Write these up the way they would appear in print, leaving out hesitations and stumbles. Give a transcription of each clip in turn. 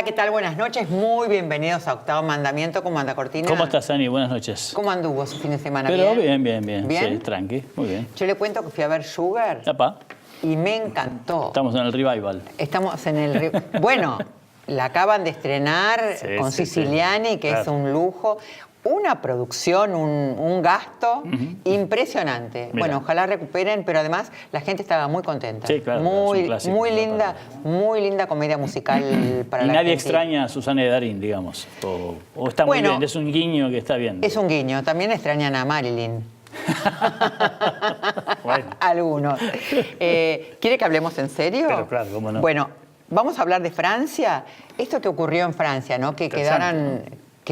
¿qué tal? Buenas noches, muy bienvenidos a Octavo Mandamiento. ¿Cómo anda, Cortina? ¿Cómo estás, Ani? Buenas noches. ¿Cómo anduvo su fin de semana? Pero ¿Bien? bien. ¿Bien? Sí, tranqui, muy bien. Yo le cuento que fui a ver Sugar Apa, y me encantó. estamos en el revival. Estamos en el... Bueno, la acaban de estrenar con Siciliani, que claro. es un lujo. Una producción, un gasto impresionante. Mira. Bueno, ojalá recuperen, pero además la gente estaba muy contenta. Sí, claro, Muy, es un clásico, muy me linda, parece. muy linda comedia musical para Y la nadie Argentina. extraña a Susana de Darín, digamos. O está muy Bueno, bien, es un guiño que está bien. Es un guiño. También extrañan a Marilyn. Bueno. Algunos. ¿Quiere que hablemos en serio? Pero claro, cómo no. Bueno, vamos a hablar de Francia. Esto que ocurrió en Francia, ¿no? Que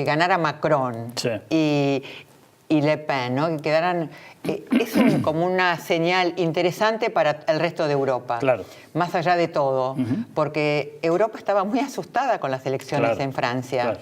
ganara Macron Sí. y Le Pen, ¿no? Que quedaran... como una señal interesante para el resto de Europa. Claro. Más allá de todo. Porque Europa estaba muy asustada con las elecciones Claro, en Francia. claro.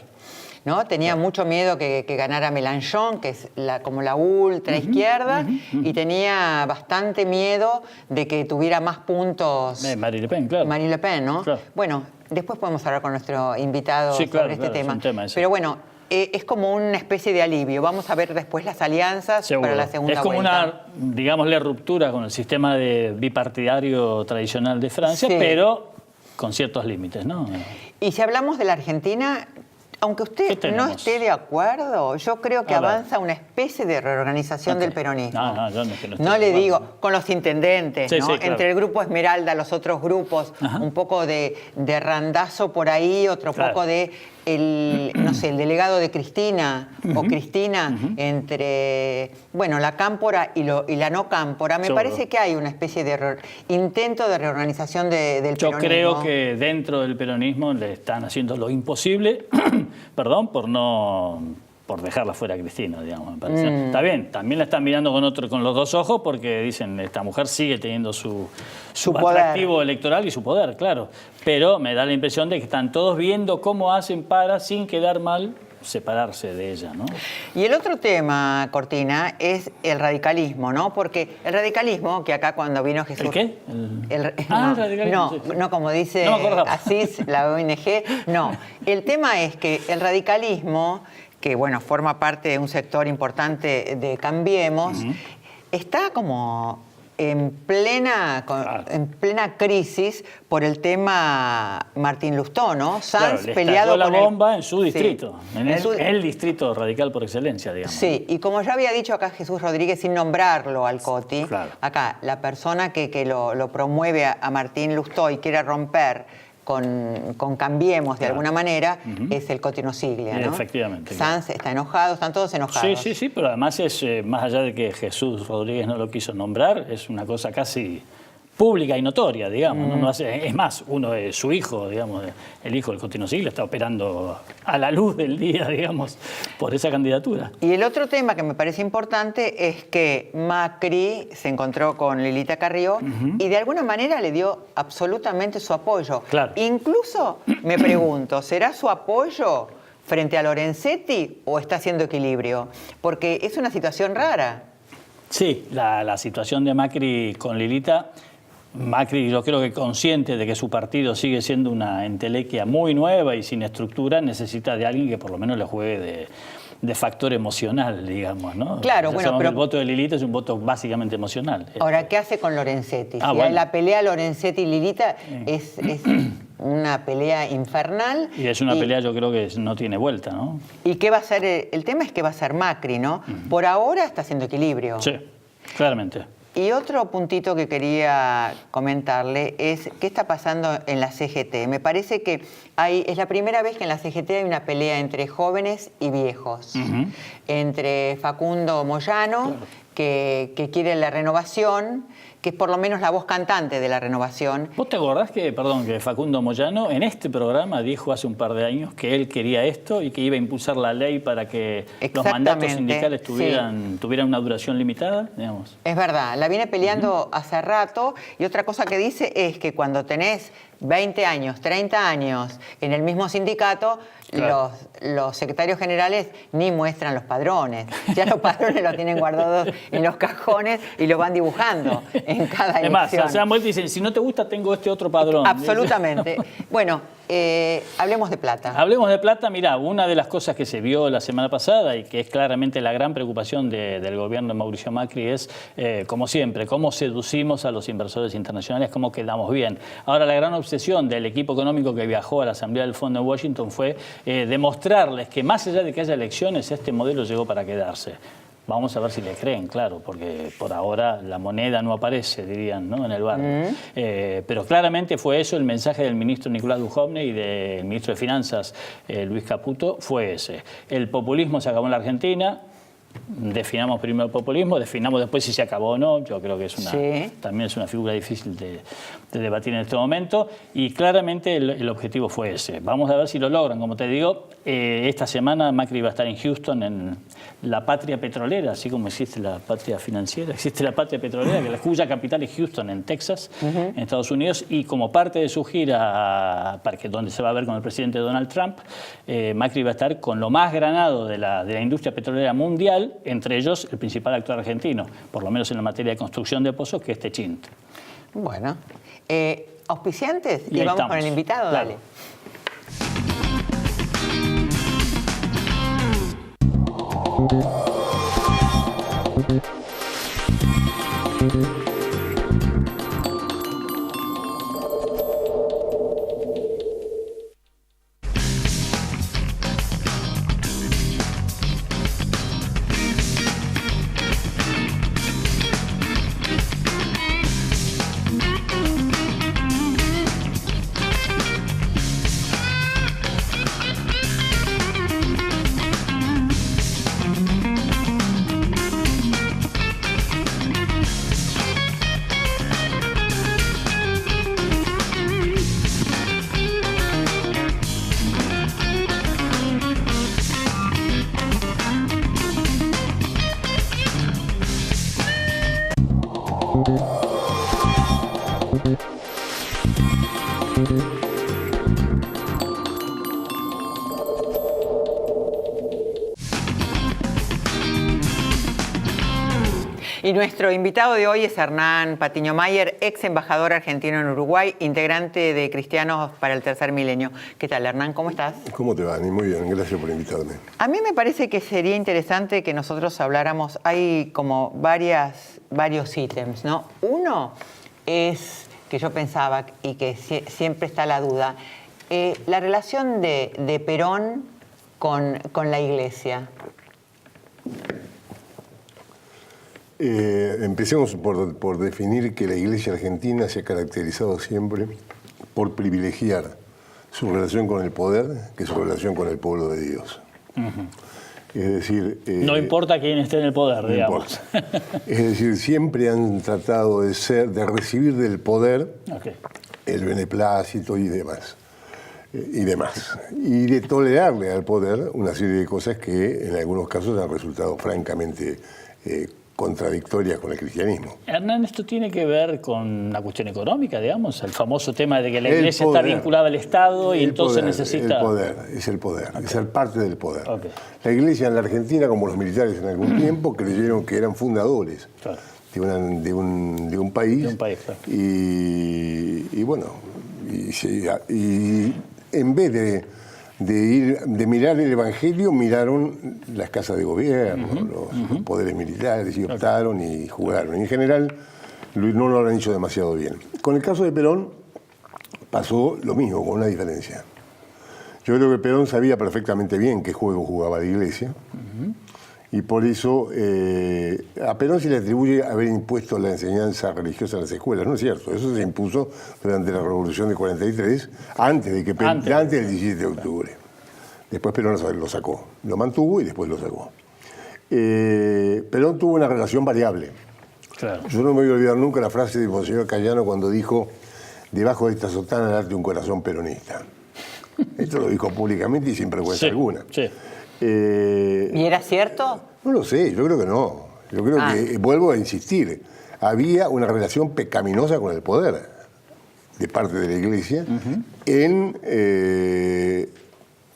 ¿No? Tenía mucho miedo que ganara Mélenchon, que es como la ultra izquierda, y tenía bastante miedo de que tuviera más puntos Marine Le Pen, claro. Marine Le Pen, ¿no? Claro. Bueno, después podemos hablar con nuestro invitado Sí, claro, sobre este claro, es tema. un tema ese. Pero bueno, es como una especie de alivio. Vamos a ver después las alianzas Seguro. para la segunda es como vuelta. una, digámosle, ruptura con el sistema bipartidario tradicional de Francia, Sí. pero con ciertos límites, ¿no? Y si hablamos de la Argentina... Aunque ¿Qué usted tenemos? no esté de acuerdo, yo creo que A ver. avanza una especie de reorganización Ok. del peronismo. No, yo no es que no esté No de le acuerdo. digo, con los intendentes, Sí, ¿no? sí, claro. Entre el grupo Esmeralda, los otros grupos, Ajá. un poco de randazo por ahí, otro Claro. poco de, el delegado de Cristina o Cristina, entre, bueno, la cámpora y la no cámpora. Me Seguro. parece que hay una especie de intento de reorganización del Yo peronismo. creo que dentro del peronismo le están haciendo lo imposible, perdón, por dejarla fuera a Cristina, digamos, me parece. Está bien, también la están mirando con los dos ojos porque dicen, esta mujer sigue teniendo su poder. atractivo electoral y su poder, claro. Pero me da la impresión de que están todos viendo cómo hacen para, sin quedar mal, separarse de ella, ¿no? Y el otro tema, Cortina, es el radicalismo, ¿no? Porque el radicalismo, que acá cuando vino Jesús... ¿El qué? El radicalismo, sí. no, como dice No me acordaba. Asís, la ONG, no. El tema es que el radicalismo, que bueno, forma parte de un sector importante de Cambiemos, está como en plena crisis por el tema Martín Lustó, ¿no? Claro, Sanz le peleado estalló con la bomba en su Sí. distrito, en En su- el distrito radical por excelencia, digamos. Sí, y como ya había dicho acá Jesús Rodríguez, sin nombrarlo al Coti, Claro. acá la persona que lo promueve a Martín Lustó y quiere romper con Cambiemos de Claro. alguna manera, es el Coti Nosiglia, ¿no? Efectivamente, Sanz está enojado, están todos enojados. Sí, pero además es, más allá de que Jesús Rodríguez no lo quiso nombrar, es una cosa casi pública y notoria, digamos. ¿no? No hace, es más, uno de su hijo, digamos, el hijo del Cotino Sigla, está operando a la luz del día, digamos, por esa candidatura. Y el otro tema que me parece importante es que Macri se encontró con Lilita Carrió y de alguna manera le dio absolutamente su apoyo. Claro. Incluso me pregunto, ¿será su apoyo frente a Lorenzetti o está haciendo equilibrio? Porque es una situación rara. Sí, la situación de Macri con Lilita, Macri yo creo que consciente de que su partido sigue siendo una entelequia muy nueva y sin estructura, necesita de alguien que por lo menos le juegue de factor emocional, digamos, ¿no? Claro, Ya bueno, sabemos pero- que el voto de Lilita es un voto básicamente emocional. Ahora, ¿qué hace con Lorenzetti? Ah, Si bueno. la pelea Lorenzetti-Lilita es una pelea infernal. Y es una pelea yo creo que no tiene vuelta, ¿no? ¿Y qué va a hacer? El tema es que va a ser Macri, ¿no? Por ahora está haciendo equilibrio. Sí, claramente. Y otro puntito que quería comentarle es qué está pasando en la CGT. Me parece que es la primera vez que en la CGT hay una pelea entre jóvenes y viejos. Entre Facundo Moyano, que quiere la renovación, que es por lo menos la voz cantante de la renovación. ¿Vos te acordás que Facundo Moyano en este programa dijo hace un par de años que él quería esto y que iba a impulsar la ley para que los mandatos Exactamente, sindicales sí. tuvieran una duración limitada, digamos? Es verdad, la viene peleando hace rato y otra cosa que dice es que cuando tenés 20 años, 30 años en el mismo sindicato, Claro. los secretarios generales ni muestran los padrones. Ya los padrones los tienen guardados en los cajones y los van dibujando en cada Es más, elección. se dan vuelta y dicen, si no te gusta, tengo este otro padrón. Absolutamente. Bueno, Hablemos de plata. Hablemos de plata. Mirá, una de las cosas que se vio la semana pasada y que es claramente la gran preocupación del gobierno de Mauricio Macri es, como siempre, cómo seducimos a los inversores internacionales, cómo quedamos bien. Ahora, la gran obsesión del equipo económico que viajó a la Asamblea del Fondo en Washington fue demostrarles que más allá de que haya elecciones, este modelo llegó para quedarse. Vamos a ver si le creen, claro, porque por ahora la moneda no aparece, dirían, ¿no?, en el barrio. Pero claramente fue eso, el mensaje del ministro Nicolás Dujovne y del ministro de Finanzas, Luis Caputo, fue ese. El populismo se acabó en la Argentina. Definamos primero el populismo, definamos después si se acabó o no. Yo creo que es también es una figura difícil de debatir en este momento. Y claramente el objetivo fue ese. Vamos a ver si lo logran. Como te digo, esta semana Macri va a estar en Houston, en la patria petrolera, así como existe la patria financiera, existe la patria petrolera, cuya capital es Houston, en Texas, en Estados Unidos. Y como parte de su gira, donde se va a ver con el presidente Donald Trump, Macri va a estar con lo más granado de la industria petrolera mundial, entre ellos el principal actor argentino, por lo menos en la materia de construcción de pozos, que es Techint. Bueno, auspiciantes, y vamos estamos con el invitado, claro. Dale. Y nuestro invitado de hoy es Hernán Patiño Mayer, ex embajador argentino en Uruguay, integrante de Cristianos para el Tercer Milenio. ¿Qué tal, Hernán? ¿Cómo estás? ¿Cómo te va, Ani? Muy bien, gracias por invitarme. A mí me parece que sería interesante que nosotros habláramos, hay como varios ítems, ¿no? Uno es, que yo pensaba y que siempre está la duda, la relación de Perón con la Iglesia. Empecemos por definir que la Iglesia argentina se ha caracterizado siempre por privilegiar su relación con el poder que su relación con el pueblo de Dios. Es decir... no importa quién esté en el poder, no digamos. Importa. Es decir, siempre han tratado de recibir del poder el beneplácito y demás. Y de tolerarle al poder una serie de cosas que en algunos casos han resultado francamente contradictorias con el cristianismo. Hernán, ¿esto tiene que ver con la cuestión económica, digamos? El famoso tema de que la Iglesia está vinculada al Estado y entonces necesita... Es el poder, es ser parte del poder. La Iglesia en la Argentina, como los militares en algún tiempo, creyeron que eran fundadores de un país. De un país, claro. Y bueno, en vez de mirar el Evangelio, miraron las casas de gobierno, los poderes militares, y optaron y jugaron. Y en general no lo han hecho demasiado bien. Con el caso de Perón pasó lo mismo, con una diferencia. Yo creo que Perón sabía perfectamente bien qué juego jugaba la Iglesia, y por eso a Perón se le atribuye haber impuesto la enseñanza religiosa en las escuelas. No es cierto, eso se impuso durante la Revolución de 43, antes del 17 de octubre. Después Perón lo sacó, lo mantuvo y después lo sacó. Perón tuvo una relación variable. Claro. Yo no me voy a olvidar nunca la frase de Monseñor Cayano cuando dijo: debajo de esta sotana darte un corazón peronista. Esto lo dijo públicamente y sin vergüenza alguna. Sí. ¿Y era cierto? No lo sé, yo creo que no. Yo creo que, vuelvo a insistir, había una relación pecaminosa con el poder de parte de la Iglesia en,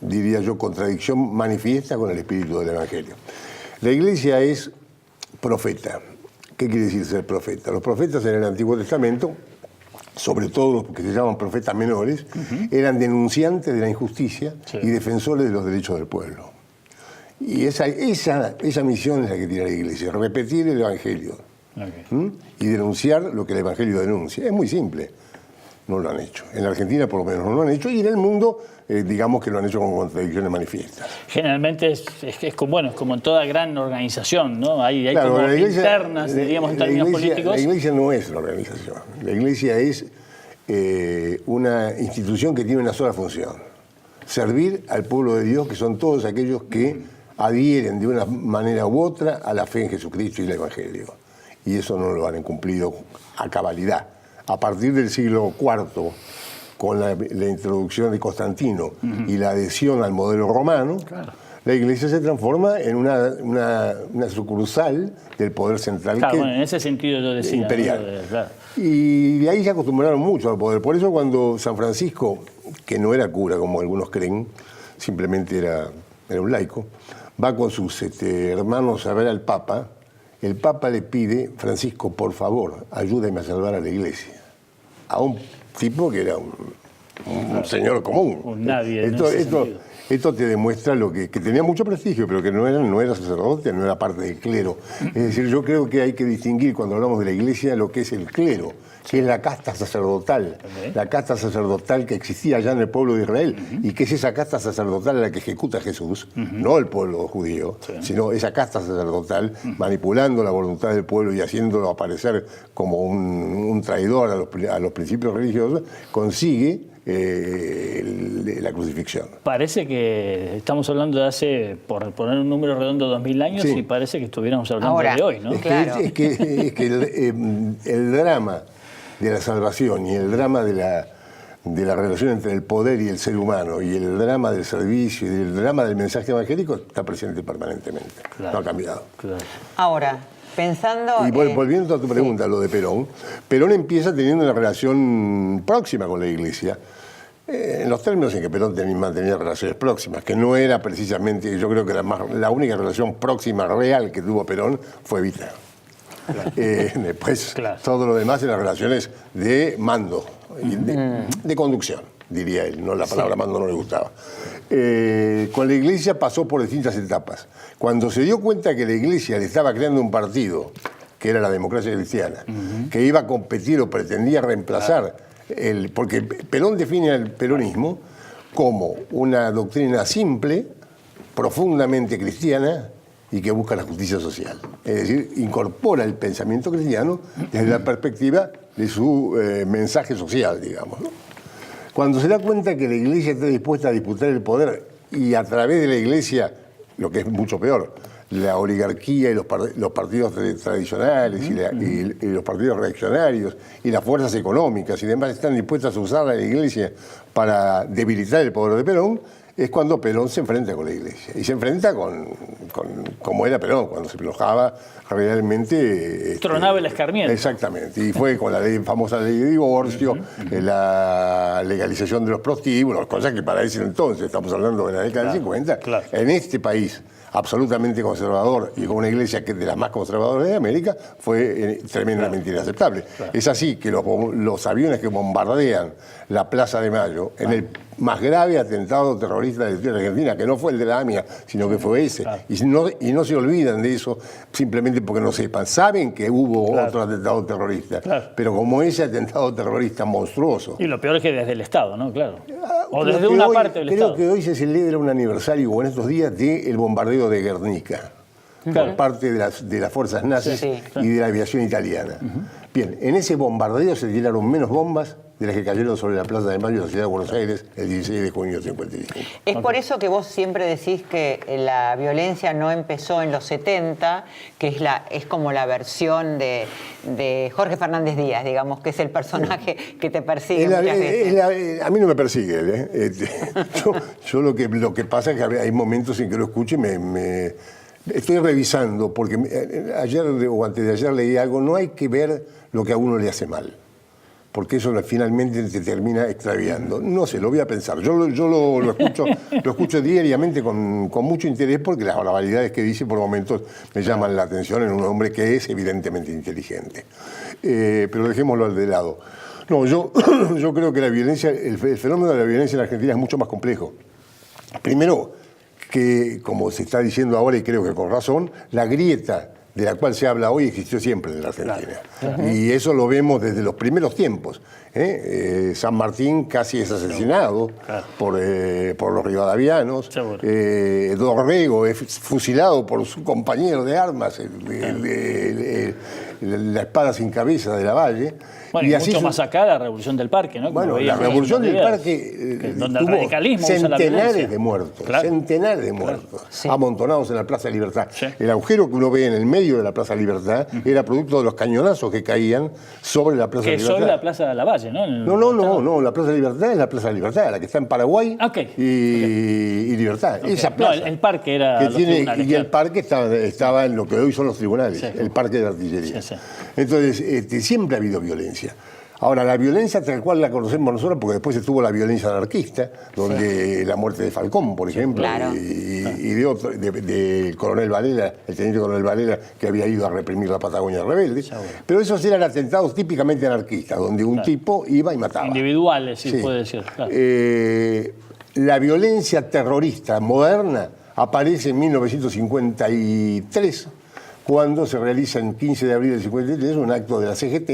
diría yo, contradicción manifiesta con el espíritu del Evangelio. La Iglesia es profeta. ¿Qué quiere decir ser profeta? Los profetas en el Antiguo Testamento sobre todo los que se llaman profetas menores, eran denunciantes de la injusticia y defensores de los derechos del pueblo. Y esa misión es la que tiene la Iglesia, repetir el Evangelio y denunciar lo que el Evangelio denuncia. Es muy simple. No lo han hecho. En la Argentina por lo menos no lo han hecho y en el mundo digamos que lo han hecho con contradicciones manifiestas. Generalmente es como en toda gran organización, ¿no? Hay claro, como internas, diríamos en términos políticos. La Iglesia no es una organización. La Iglesia es una institución que tiene una sola función: servir al pueblo de Dios, que son todos aquellos que adhieren de una manera u otra a la fe en Jesucristo y el Evangelio. Y eso no lo han cumplido a cabalidad. A partir del siglo IV, con la introducción de Constantino y la adhesión al modelo romano, la Iglesia se transforma en una sucursal del poder central en ese sentido yo decía, imperial. Y de ahí se acostumbraron mucho al poder. Por eso cuando San Francisco, que no era cura como algunos creen, simplemente era un laico, va con sus hermanos a ver al Papa, el Papa le pide: Francisco, por favor, ayúdame a salvar a la Iglesia. A un tipo que era un señor común. Un nadie. Esto te demuestra que tenía mucho prestigio, pero que no era sacerdote, no era parte del clero. Es decir, yo creo que hay que distinguir cuando hablamos de la Iglesia lo que es el clero, que es la casta sacerdotal, la casta sacerdotal que existía ya en el pueblo de Israel, y que es esa casta sacerdotal la que ejecuta a Jesús, no el pueblo judío, sino esa casta sacerdotal, manipulando la voluntad del pueblo y haciéndolo aparecer como un traidor a los principios religiosos, consigue la crucifixión. Parece que estamos hablando de hace, por poner un número redondo, 2000 años, y parece que estuviéramos hablando de hoy, ¿no? Es que el drama de la salvación y el drama de la relación entre el poder y el ser humano, y el drama del servicio y el drama del mensaje evangélico está presente permanentemente. No ha cambiado. Ahora, pensando... Y volviendo a tu pregunta, lo de Perón, Perón empieza teniendo una relación próxima con la Iglesia, en los términos en que Perón mantenía relaciones próximas, que no era precisamente, yo creo que la única relación próxima real que tuvo Perón fue Evita. Después, todo lo demás eran relaciones de mando, de conducción, diría él. No, la palabra mando no le gustaba. Con la Iglesia pasó por distintas etapas. Cuando se dio cuenta que la Iglesia le estaba creando un partido, que era la democracia cristiana, que iba a competir o pretendía reemplazar, porque Perón define el peronismo como una doctrina simple, profundamente cristiana, y que busca la justicia social. Es decir, incorpora el pensamiento cristiano desde la perspectiva de su mensaje social, digamos, ¿no? Cuando se da cuenta que la Iglesia está dispuesta a disputar el poder, y a través de la Iglesia, lo que es mucho peor, la oligarquía y los partidos tradicionales y los partidos reaccionarios y las fuerzas económicas y demás están dispuestas a usar a la Iglesia para debilitar el poder de Perón, es cuando Perón se enfrenta con la Iglesia. Y se enfrenta con como era Perón, cuando se enojaba realmente... Tronaba el escarmiento. Exactamente. Y fue con la famosa ley de divorcio, la legalización de los prostíbulos, cosas que para ese entonces, estamos hablando de la década del 50, en este país absolutamente conservador y con una Iglesia que es de las más conservadoras de América, fue tremendamente inaceptable. Es así que los aviones que bombardean la Plaza de Mayo, en el más grave atentado terrorista de la historia Argentina, que no fue el de la AMIA, sino que fue ese, y no se olvidan de eso simplemente porque no sepan. Saben que hubo otro atentado terrorista, pero como ese atentado terrorista monstruoso. Y lo peor es que desde el Estado, ¿no? Claro. O desde una parte del Estado. Creo que hoy se celebra un aniversario, o en estos días, del bombardeo de Guernica, por parte de las fuerzas nazis y de la aviación italiana. Bien, en ese bombardeo se tiraron menos bombas de las que cayeron sobre la Plaza de Mayo de la Ciudad de Buenos Aires el 16 de junio de 55. Es por eso que vos siempre decís que la violencia no empezó en los 70, que es como la versión de Jorge Fernández Díaz, digamos, que es el personaje que te persigue muchas veces. A mí no me persigue él, Yo lo que pasa es que hay momentos en que lo escucho y me estoy revisando, porque ayer o antes de ayer leí algo: no hay que ver lo que a uno le hace mal, porque eso finalmente te termina extraviando. No sé, lo voy a pensar. Yo lo escucho diariamente con mucho interés, porque las barbaridades que dice por momentos me llaman la atención en un hombre que es evidentemente inteligente. Pero dejémoslo de lado. No, yo creo que la violencia, el fenómeno de la violencia en la Argentina es mucho más complejo. Primero, que como se está diciendo ahora, y creo que con razón, la grieta de la cual se habla hoy existió siempre en la Argentina. Claro. Y eso lo vemos desde los primeros tiempos. San Martín casi es asesinado por los rivadavianos. Dorrego es fusilado por su compañero de armas, la espada sin cabeza de Lavalle. Bueno, y mucho más acá la Revolución del Parque, ¿no? Bueno, la Revolución del Parque donde el radicalismo centenares de muertos, centenares de muertos, amontonados en la Plaza Libertad. Sí. El agujero que uno ve en el medio de la Plaza Libertad era producto de los cañonazos que caían sobre la Plaza Libertad. Que sobre la Plaza de Lavalle, ¿no? No, la Plaza Libertad es la Plaza Libertad, la que está en Paraguay y Libertad. Esa plaza. No, el parque era y el parque estaba en lo que hoy son los tribunales, el parque de artillería. Sí. Entonces, siempre ha habido violencia. Ahora, la violencia tal cual la conocemos nosotros, porque después estuvo la violencia anarquista, donde la muerte de Falcón, por ejemplo, y de otro, del coronel Varela, el teniente coronel Varela, que había ido a reprimir la Patagonia rebelde. Pero esos eran atentados típicamente anarquistas, donde un tipo iba y mataba. Individuales, sí. Puede decir. Claro. La violencia terrorista moderna aparece en 1953, cuando se realiza en 15 de abril del 53 un acto de la CGT,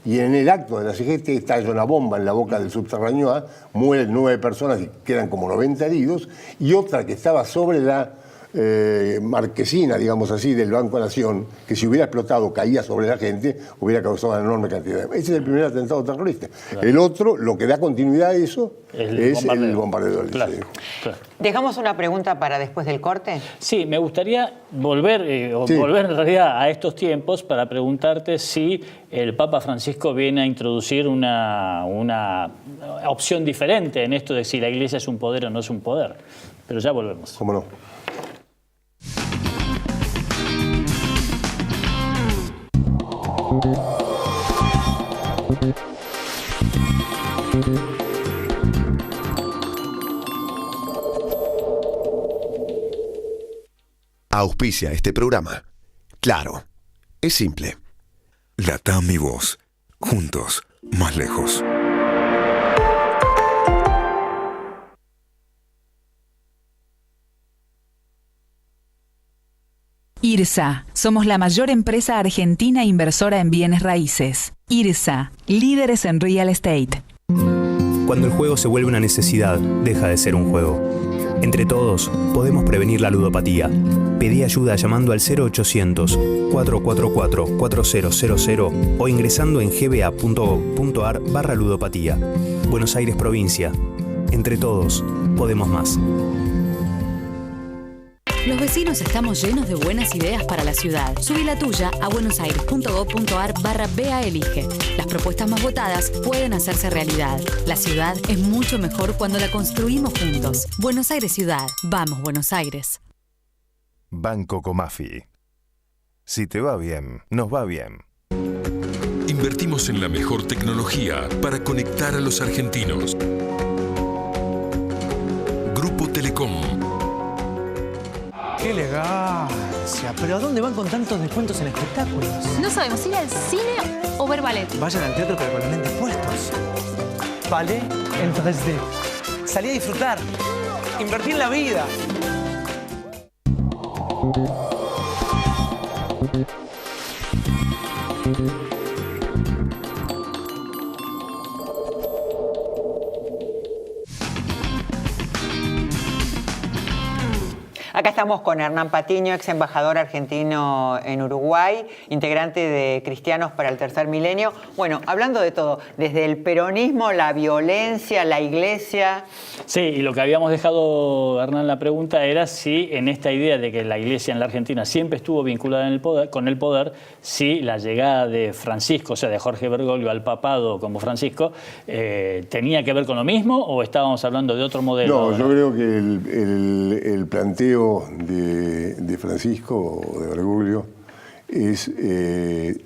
y en el acto de la CGT estalla una bomba en la boca del subterráneo A, mueren 9 personas y quedan como 90 heridos, y otra que estaba sobre la marquesina, digamos así, del Banco Nación, que si hubiera explotado caía sobre la gente, hubiera causado una enorme cantidad. Ese es el primer atentado terrorista. Claro. El otro, lo que da continuidad a eso, es el bombardeo del Liceo. Claro. ¿Dejamos una pregunta para después del corte? Sí, me gustaría volver, volver en realidad a estos tiempos para preguntarte si el Papa Francisco viene a introducir una opción diferente en esto de si la Iglesia es un poder o no es un poder. Pero ya volvemos. ¿Cómo no? Auspicia este programa. Claro, es simple. LATAM y vos, juntos, más lejos. IRSA. Somos la mayor empresa argentina inversora en bienes raíces. IRSA. Líderes en real estate. Cuando el juego se vuelve una necesidad, deja de ser un juego. Entre todos, podemos prevenir la ludopatía. Pedí ayuda llamando al 0800-444-4000 o ingresando en gba.gov.ar/ludopatía. Buenos Aires, provincia. Entre todos, podemos más. Los vecinos estamos llenos de buenas ideas para la ciudad. Subí la tuya a buenosaires.gov.ar/BAelige. Las propuestas más votadas pueden hacerse realidad. La ciudad es mucho mejor cuando la construimos juntos. Buenos Aires Ciudad. Vamos, Buenos Aires. Banco Comafi. Si te va bien, nos va bien. Invertimos en la mejor tecnología para conectar a los argentinos. Grupo Telecom. ¡Qué elegancia! ¿Pero a dónde van con tantos descuentos en espectáculos? No sabemos, ¿ir al cine o ver ballet? Vayan al teatro pero con los lentes puestos. Ballet en 3D. Salí a disfrutar. Invertí en la vida. Acá estamos con Hernán Patiño, ex embajador argentino en Uruguay, integrante de Cristianos para el Tercer Milenio. Bueno, hablando de todo, desde el peronismo, la violencia, la iglesia. Sí, y lo que habíamos dejado, Hernán, la pregunta era si en esta idea de que la iglesia en la Argentina siempre estuvo vinculada con el poder, si la llegada de Francisco, o sea, de Jorge Bergoglio al papado como Francisco, tenía que ver con lo mismo o estábamos hablando de otro modelo. No, yo creo que el planteo de Francisco, de Bergoglio, es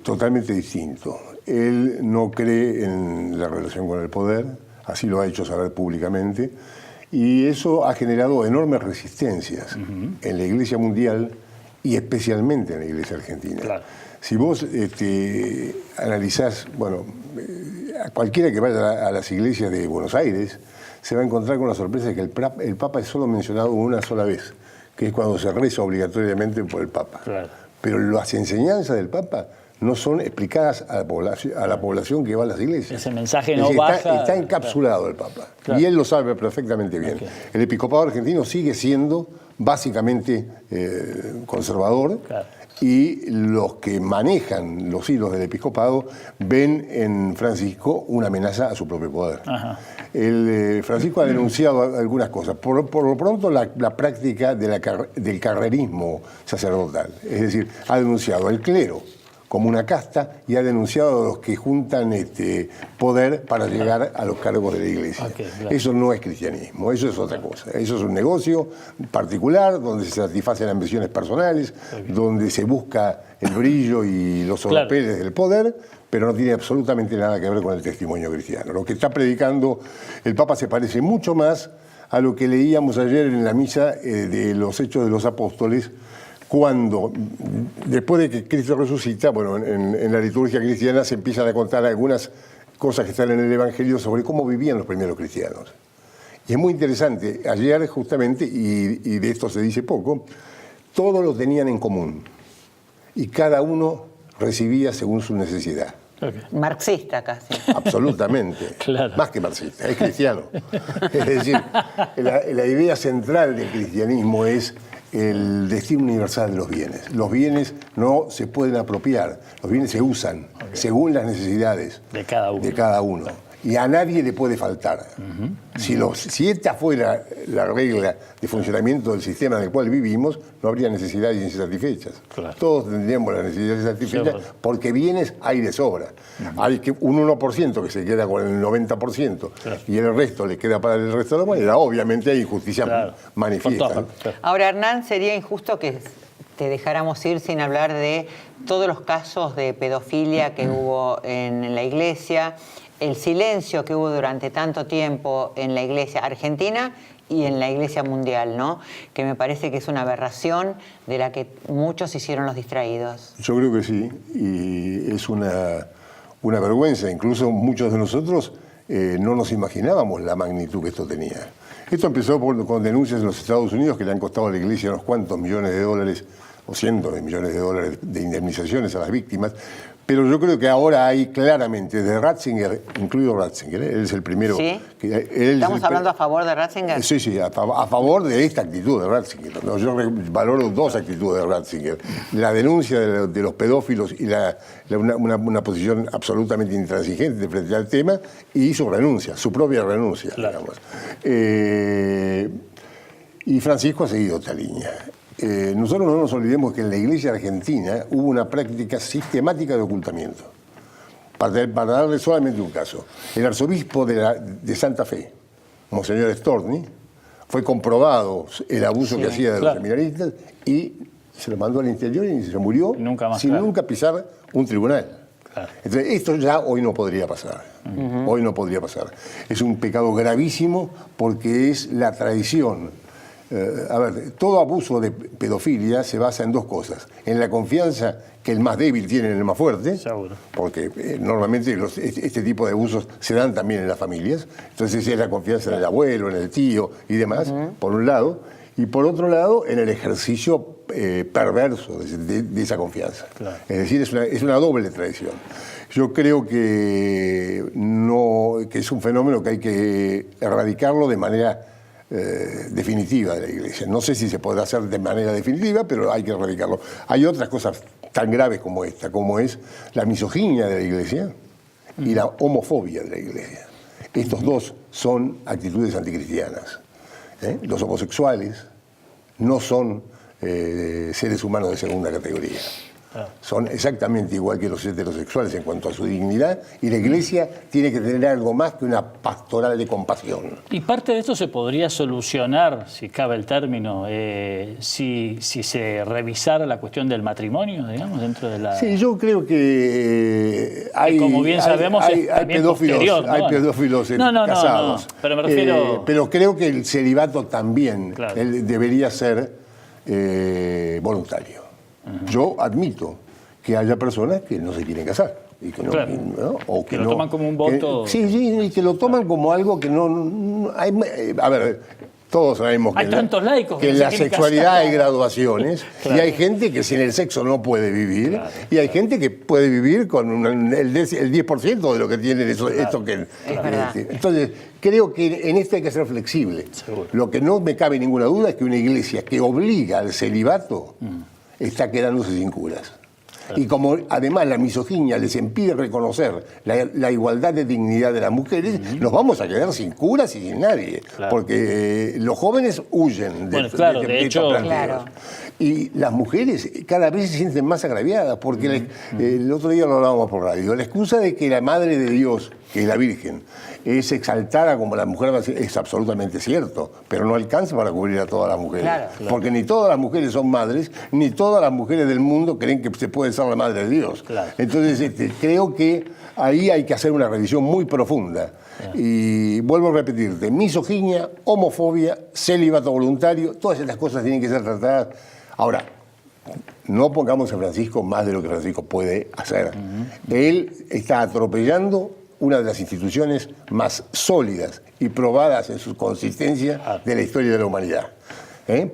totalmente distinto. Él no cree en la relación con el poder, así lo ha hecho saber públicamente, y eso ha generado enormes resistencias en la Iglesia mundial y especialmente en la Iglesia argentina. Claro. Si vos analizás, bueno, a cualquiera que vaya a las iglesias de Buenos Aires, se va a encontrar con la sorpresa de que el Papa es solo mencionado una sola vez, que es cuando se reza obligatoriamente por el Papa. Claro. Pero las enseñanzas del Papa no son explicadas a la población que va a las iglesias. Ese mensaje no baja. Está encapsulado el Papa. Claro. Y él lo sabe perfectamente bien. Okay. El episcopado argentino sigue siendo básicamente conservador. Claro. Y los que manejan los hilos del episcopado ven en Francisco una amenaza a su propio poder. Ajá. Francisco ha denunciado algunas cosas. Por lo pronto, la práctica del carrerismo sacerdotal. Es decir, ha denunciado al clero como una casta y ha denunciado a los que juntan poder para llegar a los cargos de la iglesia. Okay, claro. Eso no es cristianismo, eso es otra cosa. Eso es un negocio particular donde se satisfacen ambiciones personales, donde se busca el brillo y los oropeles del poder, pero no tiene absolutamente nada que ver con el testimonio cristiano. Lo que está predicando el Papa se parece mucho más a lo que leíamos ayer en la misa de los Hechos de los Apóstoles, cuando, después de que Cristo resucita, bueno, en la liturgia cristiana se empiezan a contar algunas cosas que están en el Evangelio sobre cómo vivían los primeros cristianos. Y es muy interesante, ayer justamente, y de esto se dice poco, todos lo tenían en común y cada uno recibía según su necesidad. Okay. Marxista casi. Absolutamente. Claro. Más que marxista, es cristiano. Es decir, la idea central del cristianismo es el destino universal de los bienes. Los bienes no se pueden apropiar, los bienes se usan según las necesidades de cada uno. Y a nadie le puede faltar. Si esta fuera la regla de funcionamiento del sistema en el cual vivimos, no habría necesidades insatisfechas. Claro. Todos tendríamos las necesidades satisfechas porque bienes hay de sobra. Hay que un 1% que se queda con el 90% y el resto le queda para el resto de la humanidad. Obviamente hay injusticia manifiesta. Ahora, Hernán, sería injusto que te dejáramos ir sin hablar de todos los casos de pedofilia que hubo en la iglesia, el silencio que hubo durante tanto tiempo en la iglesia argentina y en la iglesia mundial, ¿no? Que me parece que es una aberración de la que muchos hicieron los distraídos. Yo creo que sí, y es una vergüenza. Incluso muchos de nosotros no nos imaginábamos la magnitud que esto tenía. Esto empezó con denuncias en los Estados Unidos que le han costado a la iglesia unos cuantos millones de dólares o cientos de millones de dólares de indemnizaciones a las víctimas. Pero yo creo que ahora hay claramente, de Ratzinger, incluido Ratzinger, él es el primero. ¿Sí? ¿Estamos hablando a favor de Ratzinger? Sí, a favor de esta actitud de Ratzinger. ¿No? Yo valoro dos actitudes de Ratzinger. La denuncia de los pedófilos y una posición absolutamente intransigente frente al tema, y su renuncia, su propia renuncia. Claro. Y Francisco ha seguido esta línea. Nosotros no nos olvidemos que en la iglesia argentina hubo una práctica sistemática de ocultamiento. Para darle solamente un caso, el arzobispo de Santa Fe, Monseñor Storni, fue comprobado el abuso que hacía de los seminaristas y se lo mandó al interior y se murió sin nunca pisar un tribunal. Claro. Entonces, esto ya hoy no podría pasar. Hoy no podría pasar. Es un pecado gravísimo porque es la traición. Todo abuso de pedofilia se basa en dos cosas. En la confianza que el más débil tiene en el más fuerte, seguro, porque normalmente este tipo de abusos se dan también en las familias. Entonces es la confianza en el abuelo, en el tío y demás, por un lado. Y por otro lado, en el ejercicio perverso de esa confianza. Claro. Es decir, es una doble traición. Yo creo que es un fenómeno que hay que erradicarlo de manera definitiva de la iglesia. No sé si se podrá hacer de manera definitiva, pero hay que erradicarlo. Hay otras cosas tan graves como esta, como es la misoginia de la iglesia y la homofobia de la iglesia. Estos dos son actitudes anticristianas. Los homosexuales no son seres humanos de segunda categoría. Son exactamente igual que los heterosexuales en cuanto a su dignidad, y la iglesia tiene que tener algo más que una pastoral de compasión. Y parte de esto se podría solucionar, si cabe el término, si se revisara la cuestión del matrimonio, digamos, dentro de la... Sí, yo creo que hay, como bien sabemos, hay pedófilos, ¿no? Hay pedófilos casados. No, pero me refiero... pero creo que el celibato también debería ser voluntario. Yo admito que haya personas que no se quieren casar. Y que no, claro. ¿no? O que lo toman como un voto. Sí, y que lo toman como algo que no hay, a ver, todos sabemos hay tantos laicos que en la sexualidad hay graduaciones, claro. Y hay gente que sin el sexo no puede vivir, claro, y hay gente que puede vivir con el 10% de lo que tiene eso, claro, esto que... Entonces, creo que en esto hay que ser flexible. Seguro. Lo que no me cabe ninguna duda es que una iglesia que obliga al celibato está quedándose sin curas. Y como además la misoginia les impide reconocer la igualdad de dignidad de las mujeres, nos vamos a quedar sin curas y sin nadie. Claro. Porque los jóvenes huyen de hecho, planteos. Y las mujeres cada vez se sienten más agraviadas, porque el otro día lo hablábamos por radio. La excusa de que la Madre de Dios, que es la Virgen, es exaltada como la mujer, es absolutamente cierto, pero no alcanza para cubrir a todas las mujeres. Claro. Porque ni todas las mujeres son madres, ni todas las mujeres del mundo creen que se puede ser la Madre de Dios. Claro. Entonces, creo que ahí hay que hacer una revisión muy profunda. Y vuelvo a repetirte, misoginia, homofobia, celibato voluntario, todas estas cosas tienen que ser tratadas. Ahora, no pongamos a Francisco más de lo que Francisco puede hacer. Él está atropellando una de las instituciones más sólidas y probadas en su consistencia de la historia de la humanidad.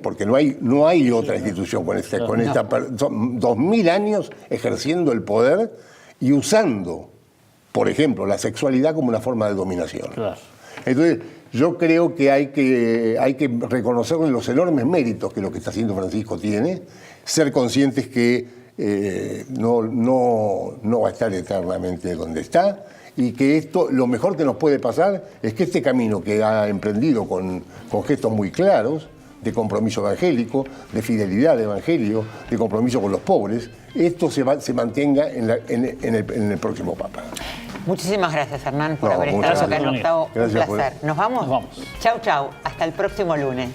Porque no hay otra institución con esta, son 2000 años ejerciendo el poder y usando, por ejemplo, la sexualidad como una forma de dominación. Claro. Entonces, yo creo que hay que reconocer los enormes méritos que lo que está haciendo Francisco tiene, ser conscientes que no va a estar eternamente donde está, y que esto, lo mejor que nos puede pasar es que este camino que ha emprendido con gestos muy claros, de compromiso evangélico, de fidelidad al evangelio, de compromiso con los pobres, esto se mantenga en el próximo Papa. Muchísimas gracias, Hernán, por haber estado acá en Octavo. Un placer. ¿Nos vamos? Nos vamos. Chau, chau. Hasta el próximo lunes.